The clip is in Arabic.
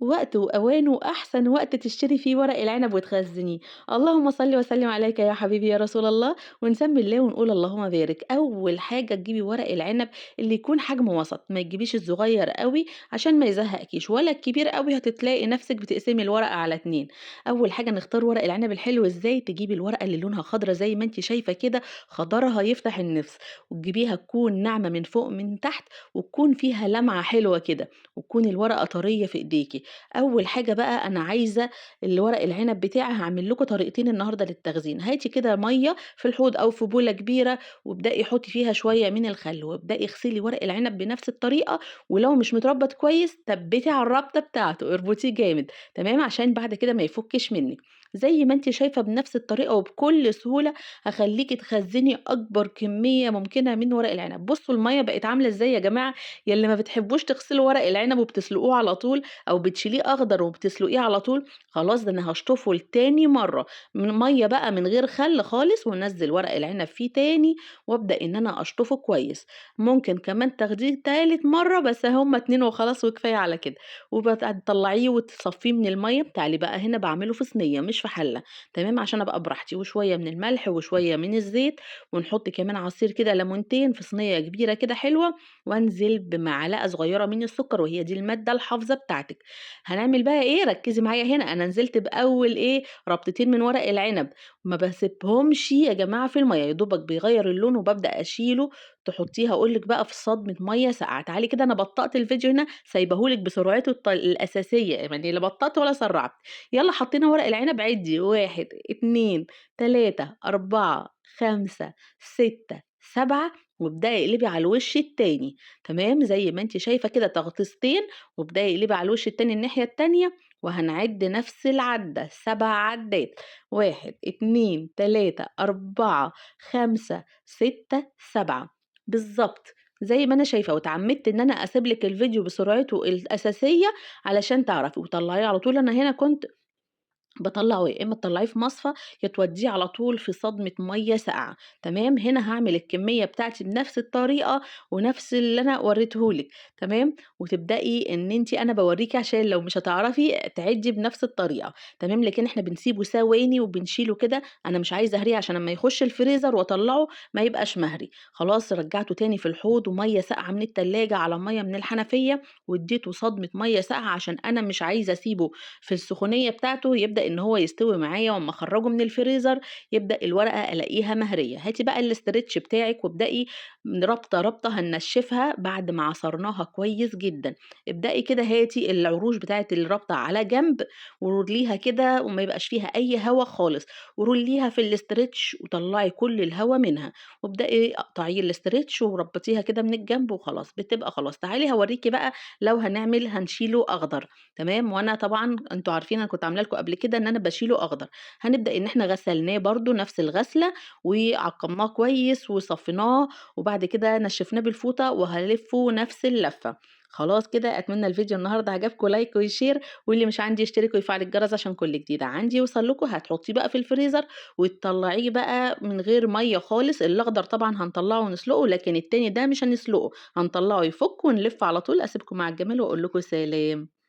وقت وأوان وأحسن وقت تشتري فيه ورق العنب وتخزّنيه. اللهم صل وسلم عليك يا حبيبي يا رسول الله، ونسمّي الله ونقول اللهم بارك. أول حاجة تجيبي ورق العنب اللي يكون حجمه وسط، ما تجيبيش الصغير أوي عشان ما يزهقكيش، ولا الكبير أوي هتتلاقي نفسِك بتقسمي الورقة على 2. أول حاجة نختار ورق العنب الحلو إزاي، تجيبي الورقة اللي لونها خضرا زي ما أنتِ شايفة كده، خضرها يفتح النِّفس، وتجيبيها تكون ناعمة من فوق من تحت، وتكون فيها لمعة حلوة كده، وتكون الورقة طرية في إيديكِ. أول حاجة بقى أنا عايزة ورق العنب بتاعي هاعمل لكم طريقتين النهارده للتخزين. هاتي كده مَيّة في الحوض أو في بولة كبيرة، وابدئي حُطّي فيها شوية من الخل، وابدئي اغسلي ورق العنب بنفس الطريقة، ولو مش متربّط كويس تبّتي على الرابطة بتاعته، اربطيه جامد، تمام، عشان بعد كده ما يفُكِّش منِّك. زي ما أنتِ شايفة بنفس الطريقة وبكل سهولة هاخلّيكِ تخزّني أكبر كمية ممكنة من ورق العنب. بُصّوا المَيّة بقت عاملة إزاي يا جماعة، يا اللي ما بتحبوش تغسلوا ورق العنب وبتسلقوه على طول، أو بتشيليه أخضر وبتسلقيه على طول، خلاص ده أنا هاشطفه لتاني مرّة، من مَيّة بقى من غير خَل خالص، وانزّل ورق العنب فيه تاني، وابدأ إن أنا أشطفه كويس. ممكن كمان تاخديه تالت مرّة، بس هُم 2 وخلاص وكفاية على كده، تطلّعيه وتصفّيه من المَيّة بتاع بقى هنا باعمله في صينية مش في حلة، تمام، عشان أبقى براحتي، وشوية من الملح وشوية من الزيت، ونحط كمان عصير كده ليمونتين في صينية كبيرة كده حلوة، وانزل بمعلقة صغيرة من السكر وهي دي المادة الحافظة بتاعتِك. هنعمل بقى إيه، ركّزي معايا هنا، أنا نزلت بأول إيه، ربطتين من ورق العنب، ما باسيبهمش يا جماعة في المَيّة، يا دوبك بيغيّر اللون وبابدأ أشيله، تحطيه هاقول لِك بقى في صدمة مَيّة ساقعة. تعالي كده أنا بطّأت الفيديو هنا، سايباه لِك بسرعته الأساسية، يعني لا بطّأت ولا سرّعت. يالّا حطينا ورق العنب عدّي 1، 2، 3، 4، 5، 6، 7، وابدئي اقلبي على الوش التاني، تمام، زي ما أنتِ شايفة كده تغطيستين، وابدئي اقلبي على الوش التاني الناحية التانية، وهنعد نفس العدّة 7 عدّات، 1، 2، 3، 4، 5، 6، 7 بالضبط، زي ما أنا شايفة، واتعمدت إن أنا أسيب لِك الفيديو بسرعته الأساسية علشان تعرفي، وطلّعيه على طول. أنا هنا كنت باطلّعه يا إمّا تطلّعيه في مصفى، يا تودّيه على طول في صدمة مَيّة ساقعة، تمام، هنا هاعمل الكمية بتاعتي بنفس الطريقة ونفس اللي أنا ورّيته لِك، تمام، وتبدئي إن أنا باورّيكِ عشان لو مش هتعرفي تعدّي بنفس الطريقة، تمام، لكن إحنا بنسيبه ثواني وبنشيله كده، أنا مش عايزة أهريه عشان أمّا يخُش الفريزر وأطلّعه ما يبقاش مهري. خلاص رجّعته تاني في الحوض ومَيّة ساقعة من التلاجة على مَيّة من الحنفية، وادّيته صدمة مَيّة ساقعة عشان أنا مش عايزة أسيبه في السخونية بتاعته يبدأ إن هو يستوي معايا، وأمّا أخرّجه من الفريزر يبدأ الورقة ألاقيها مهرية. هاتي بقى الاسترتش بتاعِك وابدئي رابطة هننشّفها بعد ما عصرناها كويس جدًا، ابدئي كده هاتي العروش بتاعة الرابطة على جنب وروليها كده وما يبقاش فيها أي هوا خالص، وروليها في الاسترتش وطلّعي كل الهوا منها، وابدئي اقطعي الاسترتش وربّطيها كده من الجنب وخلاص، بتبقى خلاص. تعالي هاورّيكِ بقى لو هنشيله أخضر. تمام، وأنا طبعًا أنتم عارفين أنا كنت عاملة لكم قبل كده إن أنا باشيله أخضر. هنبدأ إن إحنا غسلناه برضه نفس الغسلة، وعقّمناه كويس وصفّيناه، وبعد كده نشّفناه بالفوطة وهالِفّه نفس اللفة. خلاص كده أتمنى الفيديو النهارده عجبكم لايك وشير، واللي مش عندي يشترك ويفعل الجرس عشان كل جديد عندي يوصل لكم. هتحطيه بقى في الفريزر وتطلّعيه بقى من غير مَيّة خالص، الأخضر طبعًا هنطلّعه ونسلقه، لكن التاني ده مش هنسلقه، هنطلّعه يفُك ونلِف على طول. أسيبكم مع الجمال وأقول لكم سلام.